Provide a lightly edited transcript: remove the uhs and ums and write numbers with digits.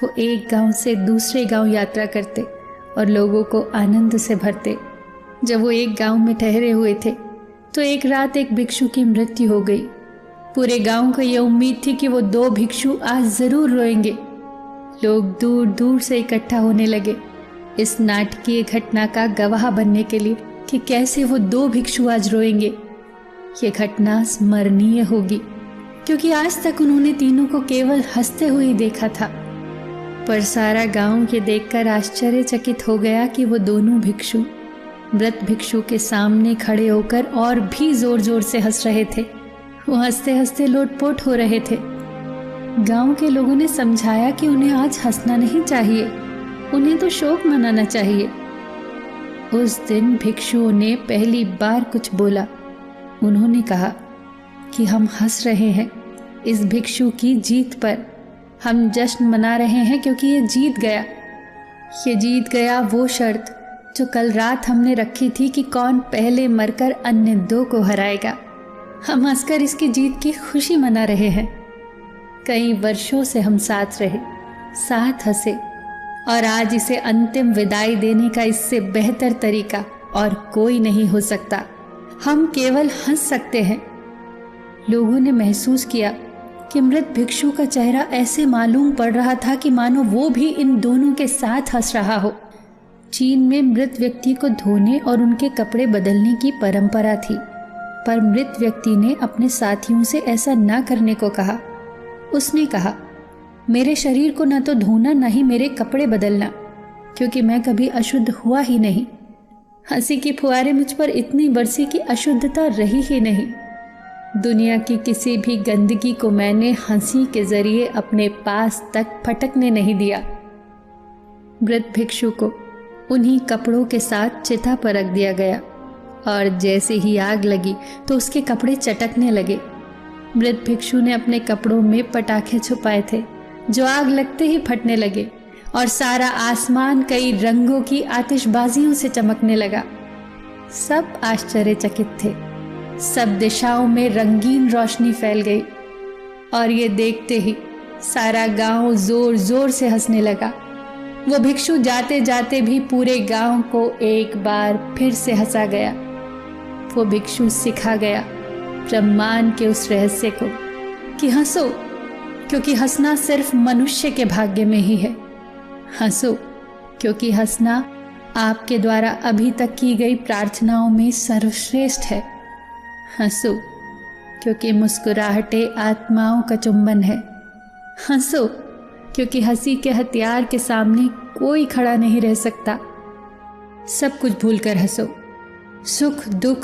वो एक गांव से दूसरे गांव यात्रा करते और लोगों को आनंद से भरते। जब वो एक गांव में ठहरे हुए थे तो एक रात एक भिक्षु की मृत्यु हो गई। पूरे गांव को ये उम्मीद थी कि वो 2 भिक्षु आज जरूर रोएंगे। लोग दूर दूर से इकट्ठा होने लगे इस नाटकीय घटना का गवाह बनने के लिए कि कैसे वो 2 भिक्षु आज रोएंगे। ये घटना स्मरणीय होगी क्योंकि आज तक उन्होंने तीनों को केवल हंसते हुए ही देखा था। पर सारा गांव ये देखकर आश्चर्यचकित हो गया कि वो दोनों भिक्षु मृत भिक्षु के सामने खड़े होकर और भी जोर जोर से हंस रहे थे। वो हंसते हंसते लोटपोट हो रहे थे। गांव के लोगों ने समझाया कि उन्हें आज हंसना नहीं चाहिए, उन्हें तो शोक मनाना चाहिए। उस दिन भिक्षुओं ने पहली बार कुछ बोला। उन्होंने कहा कि हम हंस रहे हैं इस भिक्षु की जीत पर। हम जश्न मना रहे हैं क्योंकि ये जीत गया। ये जीत गया वो शर्त जो कल रात हमने रखी थी कि कौन पहले मरकर अन्य 2 को हराएगा। हम हंसकर इसकी जीत की खुशी मना रहे हैं। कई वर्षों से हम साथ रहे, साथ हंसे, और आज इसे अंतिम विदाई देने का इससे बेहतर तरीका और कोई नहीं हो सकता। हम केवल हंस सकते हैं। लोगों ने महसूस किया कि मृत भिक्षु का चेहरा ऐसे मालूम पड़ रहा था कि मानो वो भी इन दोनों के साथ हंस रहा हो। चीन में मृत व्यक्ति को धोने और उनके कपड़े बदलने की परंपरा थी, पर मृत व्यक्ति ने अपने साथियों से ऐसा ना करने को कहा। उसने कहा, मेरे शरीर को न तो धोना न ही मेरे कपड़े बदलना, क्योंकि मैं कभी अशुद्ध हुआ ही नहीं। हंसी की फुहारें मुझ पर इतनी बरसी कि अशुद्धता रही ही नहीं। दुनिया की किसी भी गंदगी को मैंने हंसी के जरिए अपने पास तक फटकने नहीं दिया। मृत भिक्षु को उन्हीं कपड़ों के साथ चिता पर रख दिया गया, और जैसे ही आग लगी तो उसके कपड़े चटकने लगे। मृत भिक्षु ने अपने कपड़ों में पटाखे छुपाए थे जो आग लगते ही फटने लगे, और सारा आसमान कई रंगों की आतिशबाजियों से चमकने लगा। सब आश्चर्यचकित थे। सब दिशाओं में रंगीन रोशनी फैल गई, और ये देखते ही सारा गांव जोर जोर से हंसने लगा। वो भिक्षु जाते जाते भी पूरे गांव को एक बार फिर से हंसा गया। वो भिक्षु सिखा गया ब्रह्मांड के उस रहस्य को कि हंसो, क्योंकि हंसना सिर्फ मनुष्य के भाग्य में ही है। हंसो, क्योंकि हंसना आपके द्वारा अभी तक की गई प्रार्थनाओं में सर्वश्रेष्ठ है। हंसो, क्योंकि मुस्कुराहटें आत्माओं का चुंबन है। हंसो, क्योंकि हंसी के हथियार के सामने कोई खड़ा नहीं रह सकता। सब कुछ भूलकर हंसो। सुख दुख